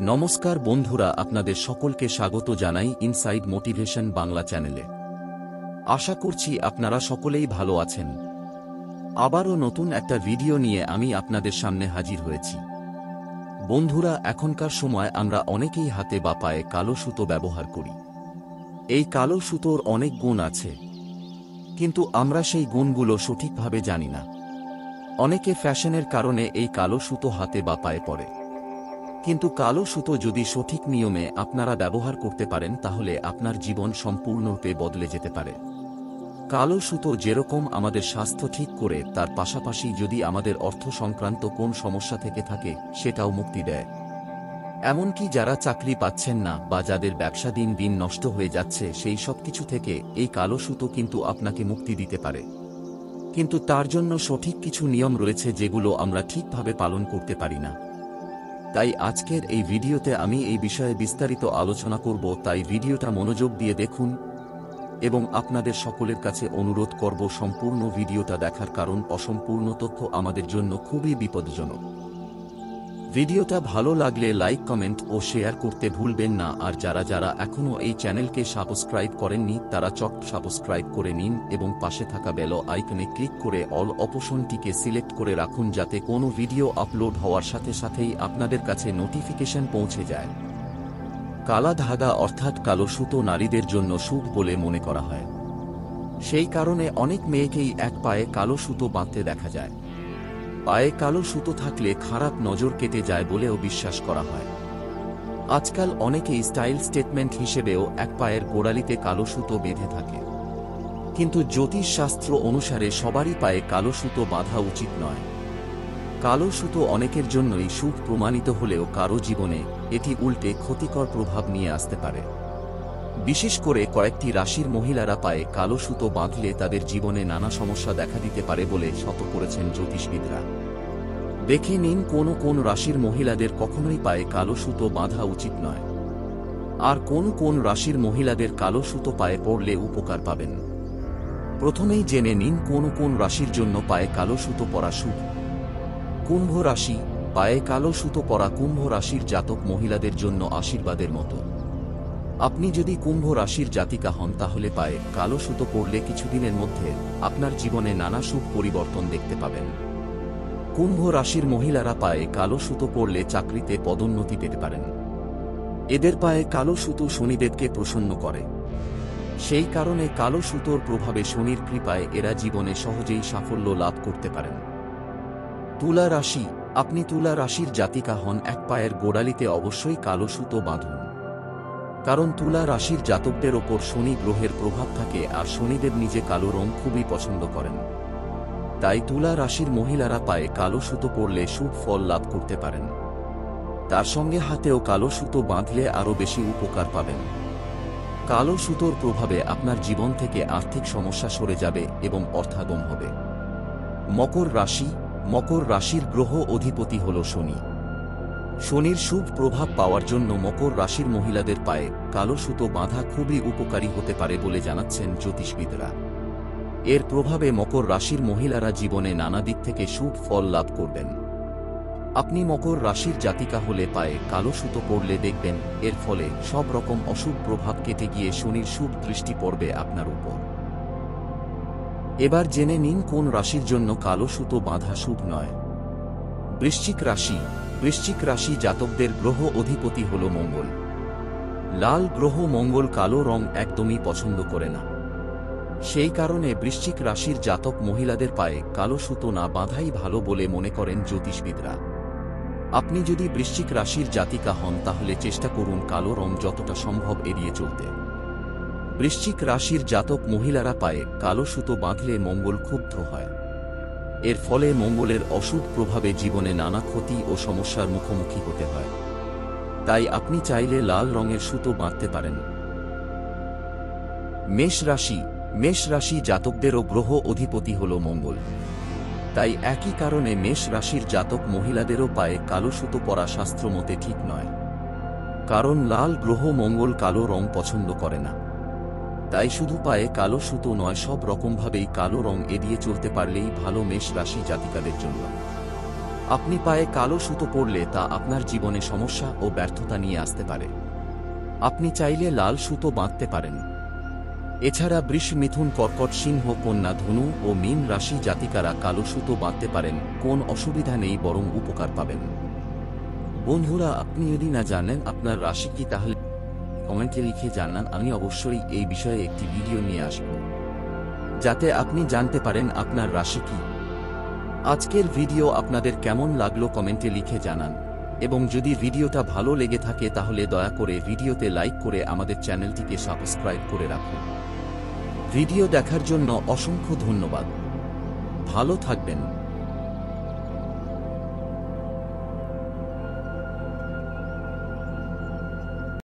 নমস্কার বন্ধুরা, আপনাদের সকলকে স্বাগত জানাই ইনসাইড মোটিভেশন বাংলা চ্যানেলে। আশা করছি আপনারা সকলেই ভালো আছেন। আবারও নতুন একটা ভিডিও নিয়ে আমি আপনাদের সামনে হাজির হয়েছি। বন্ধুরা, এখনকার সময় আমরা অনেকেই হাতে বা পায়ে কালো সুতো ব্যবহার করি। এই কালো সুতোর অনেক গুণ আছে, কিন্তু আমরা সেই গুণগুলো সঠিকভাবে জানি না। অনেকে ফ্যাশনের কারণে এই কালো সুতো হাতে বা পায়ে পরে, কিন্তু কালো সুতো যদি সঠিক নিয়মে আপনারা ব্যবহার করতে পারেন তাহলে আপনার জীবন সম্পূর্ণরূপে বদলে যেতে পারে। কালো সুতো যেরকম আমাদের স্বাস্থ্য ঠিক করে, তার পাশাপাশি যদি আমাদের অর্থ সংক্রান্ত কোন সমস্যা থেকে থাকে সেটাও মুক্তি দেয়। এমনকি যারা চাকরি পাচ্ছেন না বা যাদের ব্যবসা দিন দিন নষ্ট হয়ে যাচ্ছে, সেই সব কিছু থেকে এই কালো সুতো কিন্তু আপনাকে মুক্তি দিতে পারে। কিন্তু তার জন্য সঠিক কিছু নিয়ম রয়েছে যেগুলো আমরা ঠিকভাবে পালন করতে পারি না। তাই আজকের এই ভিডিওতে আমি এই বিষয়ে বিস্তারিত আলোচনা করব, তাই ভিডিওটা মনোযোগ দিয়ে দেখুন এবং আপনাদের সকলের কাছে অনুরোধ করব সম্পূর্ণ ভিডিওটা দেখার, কারণ অসম্পূর্ণ তথ্য আমাদের জন্য খুবই বিপজ্জনক। ভিডিওটা ভালো লাগলে লাইক, কমেন্ট ও শেয়ার করতে ভুলবেন না। আর যারা যারা এখনও এই চ্যানেলকে সাবস্ক্রাইব করেননি তারা সাবস্ক্রাইব করে নিন এবং পাশে থাকা বেল আইকনে ক্লিক করে অল অপশনটিকে সিলেক্ট করে রাখুন, যাতে কোনো ভিডিও আপলোড হওয়ার সাথে সাথেই আপনাদের কাছে নোটিফিকেশন পৌঁছে যায়। কালা ধাগা অর্থাৎ কালো সুতো নারীদের জন্য শুভ বলে মনে করা হয়। সেই কারণে অনেক মেয়েকেই এক পায়ে কালো সুতো বাঁধতে দেখা যায়। পায়ে কালো সুতো থাকলে খারাপ নজর কেটে যায় বলেও বিশ্বাস করা হয়। আজকাল অনেকেই স্টাইল স্টেটমেন্ট হিসেবেও এক পায়ের গোড়ালিতে কালো সুতো বেঁধে থাকে, কিন্তু জ্যোতিষ শাস্ত্র অনুসারে সবারই পায়ে কালো সুতো বাঁধা উচিত নয়। কালো সুতো অনেকের জন্যই শুভ প্রমাণিত হলেও কারো জীবনে এটি উল্টে ক্ষতিকর প্রভাব নিয়ে আসতে পারে। বিশেষ করে কয়েকটি রাশির মহিলারা পায়ে কালো সুতো বাঁধলে তাদের জীবনে নানা সমস্যা দেখা দিতে পারে বলে সতর্ক করেছেন জ্যোতিষবিদরা। দেখে নিন কোন কোন রাশির মহিলাদের কখনোই পায়ে কালো সুতো বাঁধা উচিত নয়, আর কোন কোন রাশির মহিলাদের কালো সুতো পায়ে পড়লে উপকার পাবেন। প্রথমেই জেনে নিন কোন কোন রাশির জন্য পায়ে কালো সুতো পরা শুভ। কুম্ভ রাশি। পায়ে কালো সুতো পরা কুম্ভ রাশির জাতক মহিলাদের জন্য আশীর্বাদের মতো। আপনি যদি কুম্ভ রাশির জাতিকা হন তাহলে পায়ে কালো সুতো পরলে কিছুদিনের মধ্যে আপনার জীবনে নানা শুভ পরিবর্তন দেখতে পাবেন। কুম্ভ রাশির মহিলারা পায়ে কালো সুতো পরলে চাকরিতে পদোন্নতি পেতে পারেন। এদের পায়ে কালো সুতো শনিদেবকে প্রসন্ন করে, সেই কারণে কালো সুতোর প্রভাবে শনির কৃপায় এরা জীবনে সহজেই সাফল্য লাভ করতে পারেন। তুলা রাশি। আপনি তুলা রাশির জাতিকা হন, এক পায়ের গোড়ালিতে অবশ্যই কালো সুতো বাঁধুন, কারণ তুলা রাশির জাতকদের ওপর শনি গ্রহের প্রভাব থাকে আর শনিদেব নিজে কালো রং খুবই পছন্দ করেন। তাই তুলা রাশির মহিলারা পায়ে কালো সুতো পরলে শুভ ফল লাভ করতে পারেন। তার সঙ্গে হাতেও কালো সুতো বাঁধলে আরও বেশি উপকার পাবেন। কালো সুতোর প্রভাবে আপনার জীবন থেকে আর্থিক সমস্যা সরে যাবে এবং অর্থাগম হবে। মকর রাশি। মকর রাশির গ্রহ অধিপতি হল শনি। শনির শুভ প্রভাব পাওয়ার জন্য মকর রাশির মহিলাদের পায়ে কালো সুতো বাঁধা খুবই উপকারী হতে পারে বলে জানাচ্ছেন জ্যোতিষবিদরা। এর প্রভাবে মকর রাশির মহিলারা জীবনে নানা দিক থেকে শুভ ফল লাভ করবেন। আপনি মকর রাশির জাতিকা হলে পায়ে কালো সুতো পরলে দেখবেন এর ফলে সব রকম অশুভ প্রভাব কেটে গিয়ে শনির শুভ দৃষ্টি পড়বে আপনার উপর। এবার জেনে নিন কোন রাশির জন্য কালো সুতো বাঁধা শুভ নয়। বৃশ্চিক রাশি। বৃশ্চিক রাশি জাতকদের গ্রহ অধিপতি হল মঙ্গল। লাল গ্রহ মঙ্গল কালো রং একদমই পছন্দ করে না। সেই কারণে বৃশ্চিক রাশির জাতক মহিলাদের পায়ে কালো সুতো না বাঁধাই ভালো বলে মনে করেন জ্যোতিষবিদরা। আপনি যদি বৃশ্চিক রাশির জাতিকা হন তাহলে চেষ্টা করুন কালো রং যতটা সম্ভব এড়িয়ে চলতে। বৃশ্চিক রাশির জাতক মহিলারা পায়ে কালো সুতো বাঁধলে মঙ্গল ক্ষুব্ধ হয়। এর ফলে মঙ্গলের অশুভ প্রভাবে জীবনে নানা ক্ষতি ও সমস্যার মুখোমুখি হতে হয়। তাই আপনি চাইলে লাল রঙের সুতো বাঁধতে পারেন। মেষ রাশি। মেষ রাশি জাতকদেরও গ্রহ অধিপতি হল মঙ্গল। তাই একই কারণে মেষ রাশির জাতক মহিলাদেরও পায়ে কালো সুতো পরা শাস্ত্রমতে ঠিক নয়, কারণ লাল গ্রহ মঙ্গল কালো রং পছন্দ করে না। তাই শুধু পায়ে কালো সুতো নয়, সব রকমভাবেই কালো রং এড়িয়ে চলতে পারলেই ভালো মেষ রাশি জাতিকাদের জন্য। আপনি পায়ে কালো সুতো পরলে তা আপনার জীবনে সমস্যা ও ব্যর্থতা নিয়ে আসতে পারে। আপনি চাইলে লাল সুতো বাঁধতে পারেন। এছাড়া বৃষ, মিথুন, কর্কট, সিংহ, কন্যা, ধনু ও মীন রাশি জাতিকারা কালো সুতো বাঁধতে পারেন, কোন অসুবিধা নেই, বরং উপকার পাবেন। বন্ধুরা, আপনি যদি না জানেন আপনার রাশি কি, তাহলে কমেন্টে লিখে জানান। আমি অবশ্যই এই বিষয়ে একটি ভিডিও নিয়ে আসব, যাতে আপনি জানতে পারেন আপনার রাশি কি। আজকের ভিডিও আপনাদের কেমন লাগলো কমেন্টে লিখে জানান, এবং যদি ভিডিওটা ভালো লেগে থাকে তাহলে দয়া করে ভিডিওতে লাইক করে আমাদের চ্যানেলটিকে সাবস্ক্রাইব করে রাখুন। ভিডিও দেখার জন্য অসংখ্য ধন্যবাদ। ভালো থাকবেন।